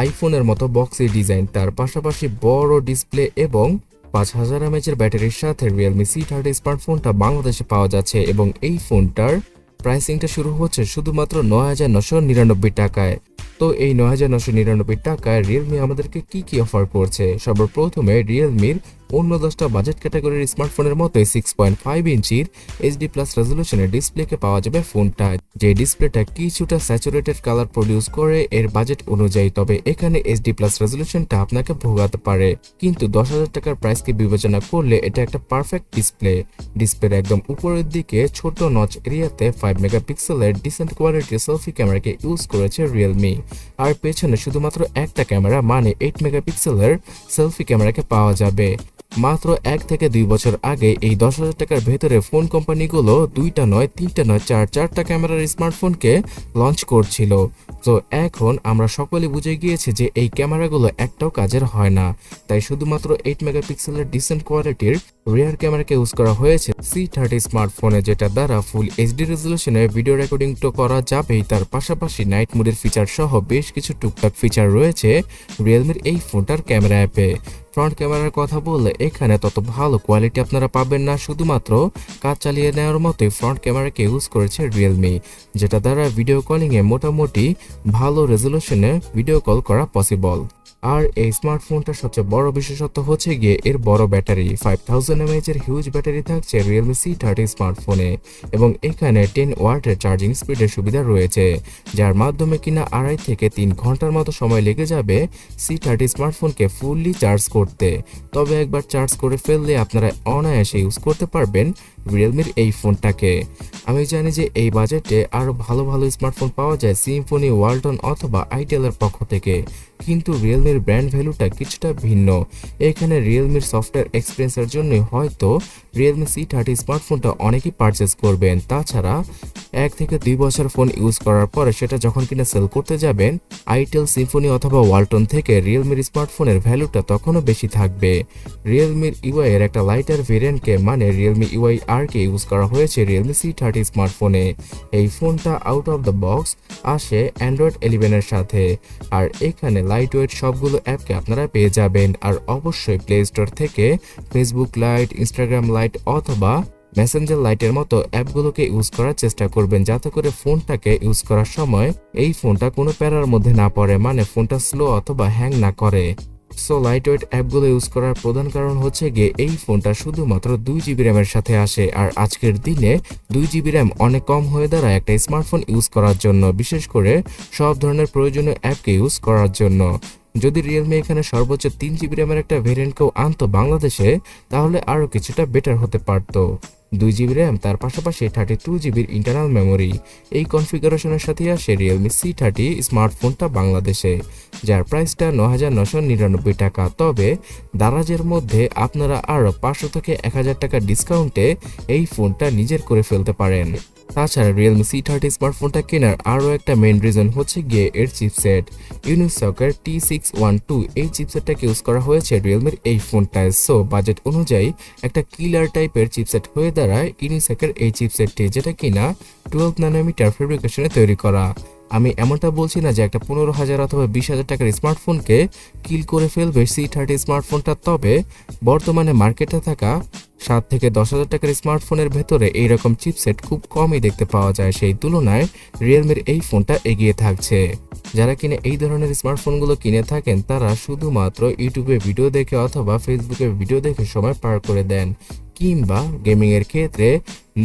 আইফোনের মতো বক্সি ডিজাইন, তার পাশাপাশি বড় ডিসপ্লে এবং 5000 mAh ব্যাটারির সাথে Realme C30 স্মার্টফোনটা বাংলাদেশে পাওয়া যাচ্ছে এবং এই ফোনটার প্রাইসিংটা শুরু হচ্ছে শুধুমাত্র 9999 টাকায়। তো এই 9999 টাকায় রিয়েলমি আমাদেরকে কি অফার করছে? সর্বপ্রথমে রিয়েলমির অন্য 10টা বাজেট ক্যাটাগরির স্মার্টফোনের মতোই 6.5 ইঞ্চির HD+ রেজলিউশনের ডিসপ্লেকে পাওয়া যাবে ফোনটা, যে ডিসপ্লেটা কিছুটা স্যাচুরেটেড কালার প্রডিউস করে এর বাজেট অনুযায়ী। তবে এখানে HD+ রেজলিউশনটা আপনাকে ভোগাতে পারে, কিন্তু 10,000 টাকার প্রাইসকে বিবেচনা করলে এটা একটা পারফেক্ট ডিসপ্লে। ডিসপ্লের একদম উপরের দিকে ছোট নচ এরিয়াতে 5 মেগাপিক্সেলের ডিসেন্ট কোয়ালিটির সেলফি ক্যামেরাকে ইউজ করেছে রিয়েলমি, আর পেছনে শুধুমাত্র একটা ক্যামেরা মানে 8 মেগাপিক্সেলের সেলফি ক্যামেরাকে পাওয়া যাবে। মাত্র 1 থেকে 2 বছর আগে এই 10,000 টাকার ভেতরে ফোন কোম্পানিগুলো 2টা নয় 3টা নয় 4টা ক্যামেরার স্মার্টফোনকে লঞ্চ করছিল। তো এখন আমরা সকলে বুঝে গিয়েছি যে এই ক্যামেরাগুলো একটাও কাজের হয় না, তাই শুধুমাত্র 8 মেগাপিক্সেলের ডিসেন্ট কোয়ালিটির রিয়ার ক্যামেরাকে ইউজ করা হয়েছে C30 স্মার্টফোনে, যেটা দ্বারা ফুল এইচডি রেজলিউশনে ভিডিও রেকর্ডিং তো করা যাবেই, তার পাশাপাশি নাইট মোডের ফিচার সহ বেশ কিছু টুকটাক ফিচার রয়েছে রিয়েলমির এই ফোনটার ক্যামেরা অ্যাপে। ফ্রন্ট ক্যামেরার কথা বললে এখানে তত ভালো কোয়ালিটি আপনারা পাবেন না, শুধুমাত্র কাজ চালিয়ে নেওয়ার মতোই ফ্রন্ট ক্যামেরাকে ইউজ করেছে রিয়েলমি, যেটা দ্বারা ভিডিও কলিংয়ে মোটামুটি ভালো রেজলিউশনে ভিডিও কল করা পসিবল। আর এই স্মার্টফোনটার সবচেয়ে বড় বিশেষত্ব হচ্ছে গিয়ে এর বড় ব্যাটারি। 5000 mAh এর হিউজ ব্যাটারি থাকছে Realme C30 স্মার্টফোনে এবং এখানে 10 ওয়াটের চার্জিং স্পিডের সুবিধা রয়েছে, যার মাধ্যমে কিনা 2.5 থেকে 3 ঘন্টার মতো সময় লেগে যাবে C30 স্মার্টফোনকে ফুললি চার্জ করতে। তবে একবার চার্জ করে ফেললে আপনারা অনায়াসে ইউজ করতে পারবেন রিয়েলমির এই ফোনটাকে। আমি জানি যে এই বাজেটে আরও ভালো ভালো স্মার্টফোন পাওয়া যায় সিম্ফনি, ওয়ালটন অথবা আইটেলের পক্ষ থেকে, কিন্তু রিয়েলমির ব্র্যান্ড ভ্যালুটা কিছুটা ভিন্ন। এখানে রিয়েলমির সফটওয়্যার এক্সপিরিয়েন্সের জন্য হয়তো রিয়েলমি C30 স্মার্টফোনটা অনেকেই পারচেস করবেন। তাছাড়া 1 থেকে 2 বছর ফোন ইউজ করার পরে সেটা যখন কিনা সেল করতে যাবেন আইটেল, সিম্ফনি অথবা ওয়ালটন থেকে, রিয়েলমির স্মার্টফোনের ভ্যালুটা তখনও বেশি থাকবে। রিয়েলমির ইউআই এর একটা লাইটার ভেরিয়েন্টকে মানে রিয়েলমি ইউআই আর-কে ইউজ করা হয়েছে রিয়েলমি C30 স্মার্টফোনে। এই ফোনটা আউট অফ দ্য বক্স আসে অ্যান্ড্রয়েড 11 এর সাথে, আর এখানে লাইট ওয়েট সবগুলো অ্যাপকে আপনারা পেয়ে যাবেন। আর অবশ্যই প্লে স্টোর থেকে ফেসবুক লাইট, ইনস্টাগ্রাম লাইট অথবা মেসেঞ্জার লাইটের মতো অ্যাপগুলোকে ইউজ করার চেষ্টা করবেন, যাতে করে ফোনটাকে ইউজ করার সময় এই ফোনটা কোনো প্যারার মধ্যে না পড়ে, মানে ফোনটা স্লো অথবা হ্যাং না করে। সো লাইট ওয়েট অ্যাপগুলো ইউজ করার প্রধান কারণ হচ্ছে গিয়ে এই ফোনটা শুধুমাত্র 2GB র্যামের সাথে আসে, আর আজকের দিনে 2GB র্যাম অনেক কম হয়ে দাঁড়ায় একটা স্মার্টফোন ইউজ করার জন্য, বিশেষ করে সব ধরনের প্রয়োজনীয় অ্যাপকে ইউজ করার জন্য। যদি রিয়েলমি এখানে সর্বোচ্চ 3GB র্যামের একটা ভেরিয়েন্টকেও আনতো বাংলাদেশে, তাহলে আরও কিছুটা বেটার হতে পারত। 2GB র্যাম, তার পাশাপাশি 32GB ইন্টারনাল মেমোরি, এই কনফিগারেশনের সাথে আসে রিয়েলমি C30 স্মার্টফোনটা বাংলাদেশে, যার প্রাইসটা 9999 টাকা। তবে দারাজের মধ্যে আপনারা আরও 500 থেকে 1000 টাকা ডিসকাউন্টে এই ফোনটা নিজের করে ফেলতে পারেন। তাছাড়া রিয়েলমি C30 স্মার্টফোনটা কেনার আরও একটা মেইন রিজন হচ্ছে গিয়ে এর চিপসেট। ইউনিসকের T612 এই চিপসেটটাকে ইউজ করা হয়েছে রিয়েলমির এই ফোনটায়। সো বাজেট অনুযায়ী একটা কিলার টাইপের চিপসেট হয়ে দাঁড়ায় ইউনিসকের এই চিপসেটটি, যেটা কিনা 12 ন্যানোমিটার ফেব্রিকেশনে তৈরি করা। আমি এমনটা বলছি না যে একটা 15,000 অথবা 20,000 টাকার স্মার্টফোনকে কিল করে ফেলবে C30 স্মার্টফোনটা, তবে বর্তমানে মার্কেটে থাকা 7 থেকে 10,000 টাকার স্মার্টফোনের ভেতরে এইরকম চিপসেট খুব কমই দেখতে পাওয়া যায়। সেই তুলনায় রিয়েলমির এই ফোনটা এগিয়ে থাকছে। যারা কিনে এই ধরনের স্মার্টফোনগুলো কিনে থাকেন তারা শুধুমাত্র ইউটিউবে ভিডিও দেখে অথবা ফেসবুকে ভিডিও দেখে সময় পার করে দেন, কিংবা গেমিংয়ের ক্ষেত্রে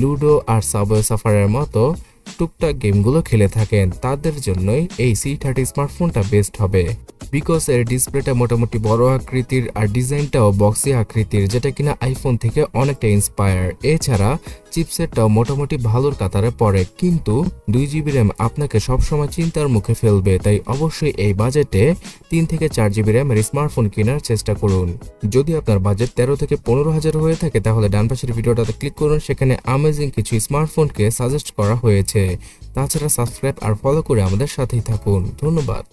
লুডো আর সাবওয়ে সাফারের মতো টুকটাক গেমগুলো খেলে থাকেন, তাদের জন্যই এই C30 স্মার্টফোনটা বেস্ট হবে। বিকজ এর ডিসপ্লেটা মোটামুটি বড় আকৃতির আর ডিজাইনটাও বক্সি আকৃতির, যেটা কিনা আইফোন থেকে অনেকটা ইন্সপায়ার। এছাড়া চিপসেটটাও মোটামুটি ভালোর কাতারে পড়ে, কিন্তু 2GB র্যাম আপনাকে সবসময় চিন্তার মুখে ফেলবে। তাই অবশ্যই এই বাজেটে 3 থেকে 4GB র্যামের স্মার্টফোন কেনার চেষ্টা করুন। যদি আপনার বাজেট 13 থেকে 15,000 হয়ে থাকে তাহলে ডান পাশের ভিডিওটাতে ক্লিক করুন, সেখানে অ্যামেজিং কিছু স্মার্টফোনকে সাজেস্ট করা হয়েছে। তাছাড়া সাবস্ক্রাইব আর ফলো করে আমাদের সাথেই থাকুন। ধন্যবাদ।